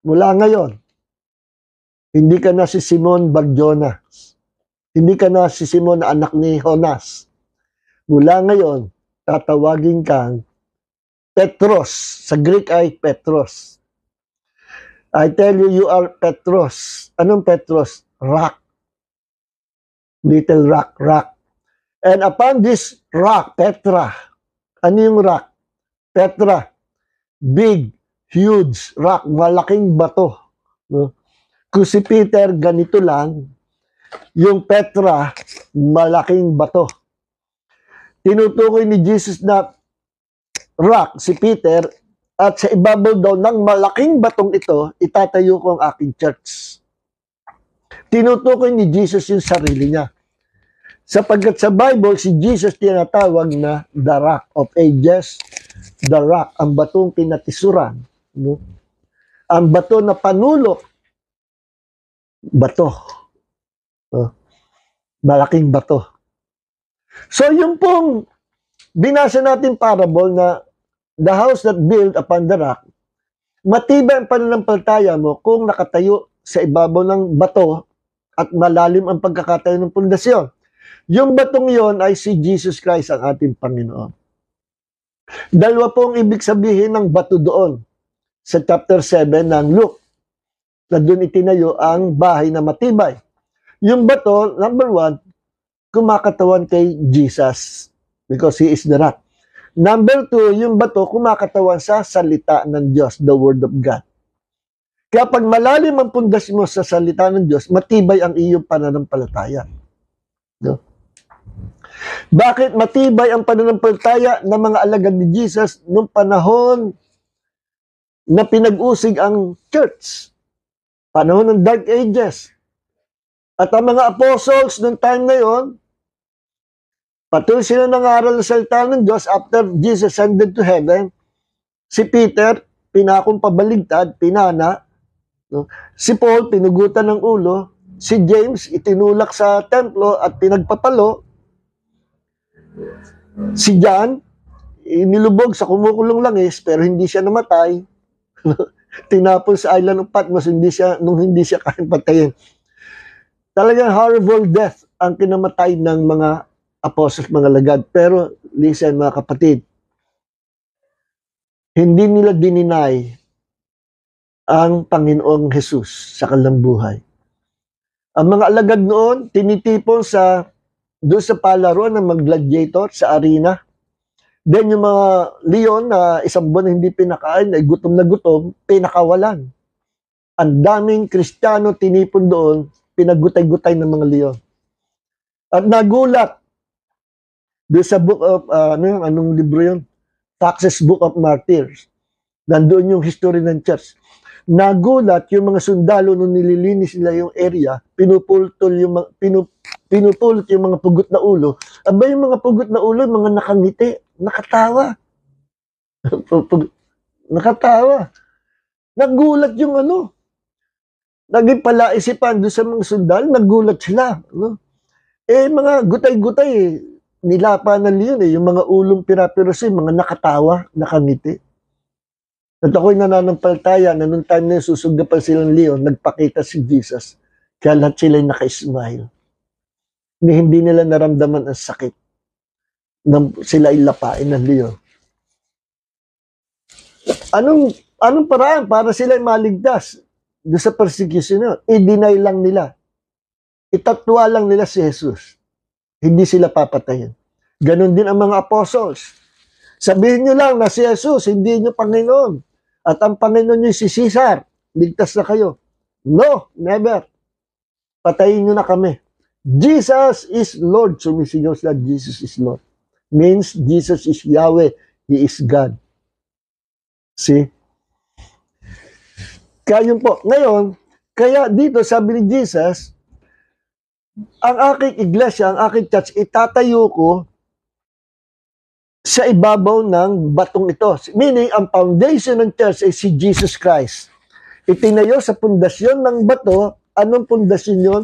mula ngayon, hindi ka na si Simon Bar-Jonah. Hindi ka na si Simon na anak ni Jonas. Mula ngayon, tatawagin kang Petros. Sa Greek ay Petros. I tell you, you are Petros. Anong Petros? Rock. Little rock, rock. And upon this rock, Petra. Ano yung rock? Petra. Big, huge rock. Malaking bato. No? Kung si Peter, ganito lang. Yung Petra, malaking bato. Tinutukoy ni Jesus na rock, si Peter, at sa ibabaw daw ng malaking batong ito, itatayo ko ang aking church. Tinutukoy ni Jesus yung sarili niya. Sapagkat sa Bible, si Jesus tinatawag na the Rock of Ages, the Rock, ang batong pinatisuran. No? Ang bato na panulok, bato. Malaking bato. So yung pong binasa natin parable na the house that built upon the rock, matibay ang pananampalataya mo kung nakatayo sa ibabaw ng bato at malalim ang pagkakatayo ng pundasyon. Yung batong yon ay si Jesus Christ ang ating Panginoon. Dalawa pong ibig sabihin ng bato doon sa chapter 7 ng Luke. na doon itinayo ang bahay na matibay. Yung bato, number 1, kumakatawan kay Jesus because He is the rock. Number 2, yung bato kumakatawan sa salita ng Diyos, the Word of God. Kaya pag malalim ang pundas mo sa salita ng Diyos, matibay ang iyong pananampalataya. No? Bakit matibay ang pananampalataya ng mga alagad ni Jesus nung panahon na pinag-usig ang church? Panahon ng Dark Ages. At ang mga apostles noong time na yon, patuloy sila nangaral ng salita ng Diyos after Jesus ascended to heaven. Si Peter, pinakong pabaligtad, pinana. No? Si Paul, pinugutan ng ulo. Si James, itinulak sa templo at pinagpapalo. Si John, inilubog sa kumukulong langis pero hindi siya namatay. Tinapon sa island of Patmos nung hindi siya kayang patayin. Talagang horrible death ang kinamatay ng mga apostles, mga lagad. Pero listen mga kapatid, hindi nila dininay ang Panginoong Jesus sa kanilang buhay. Ang mga alagad noon, tinitipon doon sa palaruan ng mga gladiator sa arena. Then yung mga leon na isang buwan na hindi pinakain, ay gutom na gutom, pinakawalan. Ang daming Kristiyano tinipon doon, pinagutay-gutay ng mga leon. At nagulat, doon sa book of, anong libro yun? Taxes Book of Martyrs. Nandoon yung history ng church. Nagulat yung mga sundalo nung nililinis nila yung area, pinupulot yung mga pugot na ulo. Aba yung mga pugot na ulo, mga nakangiti, nakatawa. Nakatawa. Nagulat yung naging palaisipan doon sa mga sundalo, nagulat sila. Mga gutay-gutay, nilapa ng leon yung mga ulong pirapirosi, mga nakatawa, nakangiti. At ako'y nananampalataya na nung time na susugapan silang leon, nagpakita si Jesus. Kaya lahat sila'y naka-smile. Hindi nila naramdaman ang sakit na sila'y lapain ng leon. Anong paraan para sila'y maligtas doon sa persecution na? I-deny lang nila. Itatwa lang nila si Jesus. Hindi sila papatayin. Ganon din ang mga apostles. Sabihin nyo lang na si Jesus, hindi nyo Panginoon. At ang Panginoon nyo si Caesar. Ligtas na kayo. No, never. Patayin nyo na kami. Jesus is Lord. Sumisigaw sila, Jesus is Lord. Means Jesus is Yahweh. He is God. See? Kaya yun po. Ngayon, kaya dito sabi ni Jesus, ang aking iglesia, ang aking church, itatayo ko sa ibabaw ng batong ito. Meaning, ang foundation ng church ay si Jesus Christ. Itinayo sa pundasyon ng bato. Anong pundasyon yun?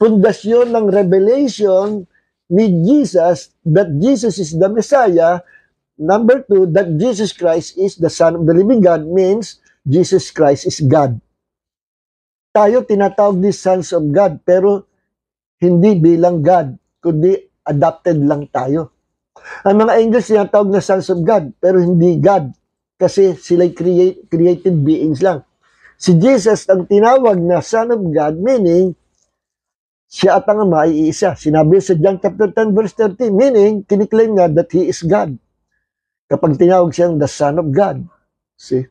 Pundasyon ng revelation ni Jesus that Jesus is the Messiah. Number 2, that Jesus Christ is the Son of the living God means Jesus Christ is God. Tayo tinatawag ni sons of God pero hindi bilang God, kundi adopted lang tayo. Ang mga angels tinatawag na sons of God, pero hindi God. Kasi sila'y created beings lang. Si Jesus ang tinawag na Son of God, meaning, siya at ang Ama ay iisa. Sinabi sa John chapter 10 verse 30, meaning, kiniklaim niya that He is God. Kapag tinawag siyang the Son of God. See?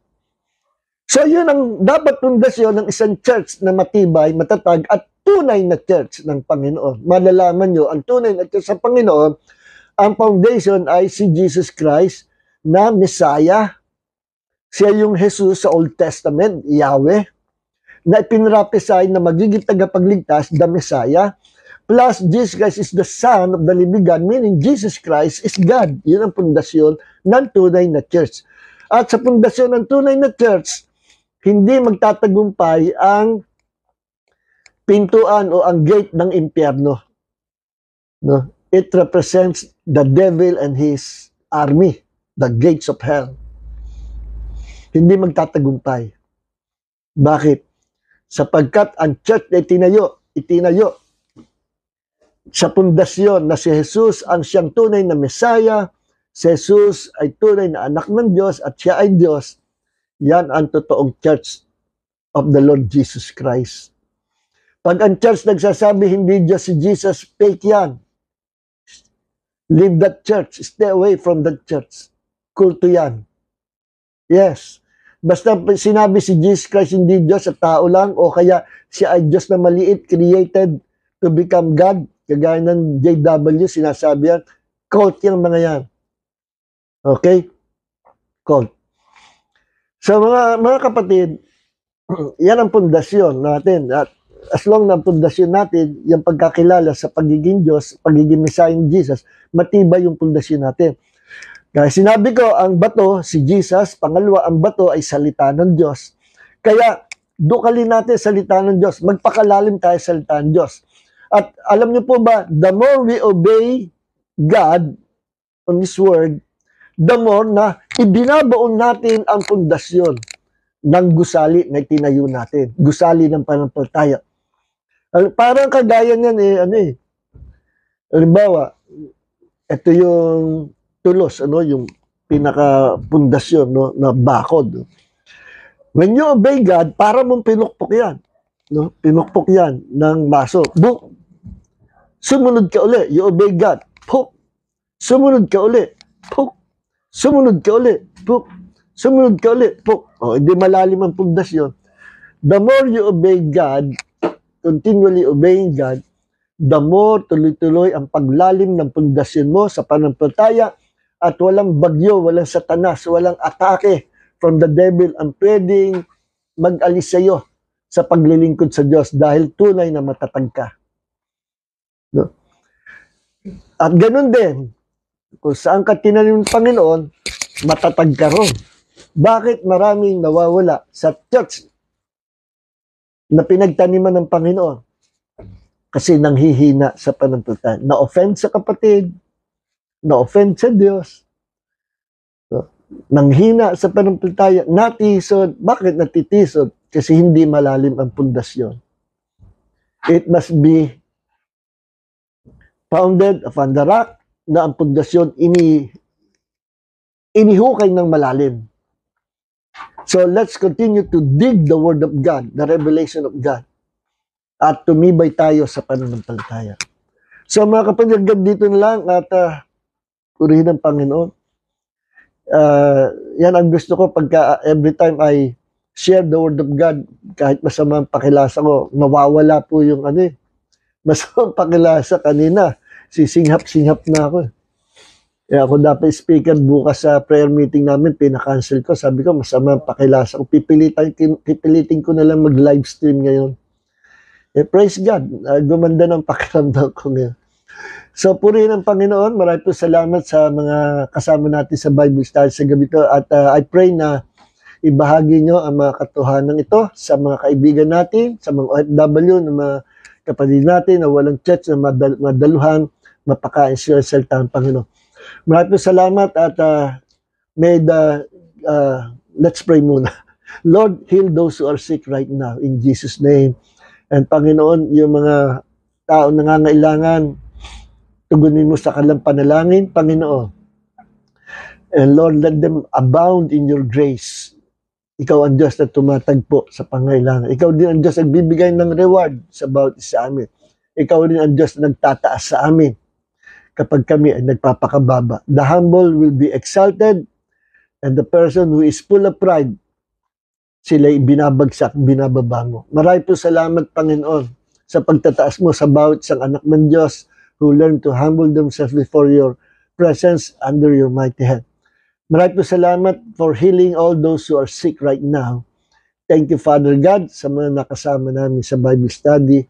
So yun ang dapat pundasyon ng isang church na matibay, matatag, at tunay na church ng Panginoon. Malalaman nyo, ang tunay na church ng Panginoon, ang foundation ay si Jesus Christ na Messiah. Siya yung Jesus sa Old Testament, Yahweh, na ipinrapisay na magiging tagapagligtas, the Messiah. Plus, Jesus Christ is the Son of the living God, meaning Jesus Christ is God. Yun ang pundasyon ng tunay na church. At sa pundasyon ng tunay na church, hindi magtatagumpay ang pintuan o ang gate ng impyerno. No? It represents the devil and his army, the gates of hell. Hindi magtatagumpay. Bakit? Sapagkat ang church na itinayo sa pundasyon na si Jesus ang siyang tunay na Messiah, si Jesus ay tunay na anak ng Diyos at siya ay Diyos, yan ang totoong church of the Lord Jesus Christ. Pag ang church nagsasabi hindi Diyos si Jesus, fake yan. Leave that church. Stay away from that church. Kulto yan. Yes. Basta sinabi si Jesus Christ hindi Diyos at tao lang, o kaya siya ay Diyos na maliit, created to become God, kagaya ng JW, sinasabi yan, cult yung mga yan. Okay? Cult. So mga kapatid, yan ang pundasyon natin. At as long na ang pundasyon natin, yung pagkakilala sa pagiging Diyos, pagiging Messiah Jesus, matibay yung pundasyon natin. Kaya sinabi ko, ang bato, si Jesus, pangalawa, ang bato ay salita ng Diyos. Kaya, dukalin natin salita ng Diyos. Magpakalalim tayo sa salita ng Diyos. At alam niyo po ba, the more we obey God on His Word, the more na ibinabaon natin ang pundasyon ng gusali na tinayo natin. Gusali ng pananampalataya. Parang kagaya niyan halimbawa, ito yung tulos, yung pinaka-pundasyon, na bakod. When you obey God, para mong pinukpok yan. Pinukpok yan ng maso. Book. Sumunod ka uli. You obey God. Puk. Sumunod ka uli. Puk. Sumunod ka uli. Puk. Sumunod ka uli. Puk. Hindi malalim ang pundasyon. The more you obey God, continually obeying God, the more tuloy-tuloy ang paglalim ng pundasyon mo sa pananampalataya at walang bagyo, walang satanas, walang atake from the devil ang pwedeng mag-alis sa iyo sa paglilingkod sa Diyos dahil tunay na matatag ka. No? At ganun din, kung saan ka tinanim ng Panginoon, matatag ka ron. Bakit maraming nawawala sa church na pinagtaniman ng Panginoon? Kasi nanghihina sa pananampalataya. Na-offend sa kapatid, na-offend sa Diyos, nanghina sa pananampalataya, natisod. Bakit natitisod? Kasi hindi malalim ang pundasyon. It must be founded upon the rock, na ang pundasyon inihukay ng malalim. So let's continue to dig the Word of God, the revelation of God, at tumibay tayo sa pananampalataya. So mga kapatid, dito na lang at purihin ng Panginoon. Yan ang gusto ko pagka every time I share the Word of God, kahit masama ang pakilasa ko, nawawala po yung masama ang pakilasa kanina. Sisinghap-singhap na ako. Kaya ako dapat speaker bukas sa prayer meeting namin, pinakancel ko. Sabi ko, masama ang pakilasa ko. Pipilitin ko na lang mag-live stream ngayon. Praise God. Gumanda ng pakiramdam ko ngayon. So, purihin ang Panginoon. Maraming po salamat sa mga kasama natin sa Bible Study sa gabi ito. At I pray na ibahagi nyo ang mga katotohanan ito sa mga kaibigan natin, sa mga OFW, na mga kapatid natin na walang church, na madaluhan, mapakain sila sa salita ng Panginoon. Maraming po salamat at let's pray muna. Lord, heal those who are sick right now in Jesus' name. And Panginoon, yung mga tao nangangailangan, tugunin mo sa kanilang panalangin, Panginoon. And Lord, let them abound in your grace. Ikaw ang Diyos na tumatagpo sa pangailangan. Ikaw din ang Diyos na nagbibigay ng reward sa bawat isa amin. Ikaw din ang Diyos na nagtataas sa amin kapag kami ay nagpapakababa. The humble will be exalted, and the person who is full of pride, sila'y binabagsak, binababa mo. Maraming po salamat, Panginoon, sa pagtataas mo sa bawat isang anak ng Diyos who learn to humble themselves before your presence under your mighty hand. Maraming po salamat for healing all those who are sick right now. Thank you, Father God, sa mga nakasama namin sa Bible study.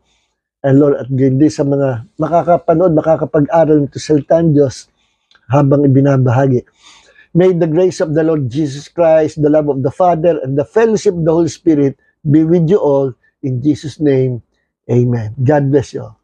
And Lord, at gindi sa mga makakapanood, makakapag-aral nito sa salita ng Diyos habang ibinabahagi. May the grace of the Lord Jesus Christ, the love of the Father, and the fellowship of the Holy Spirit be with you all. In Jesus' name, amen. God bless you all.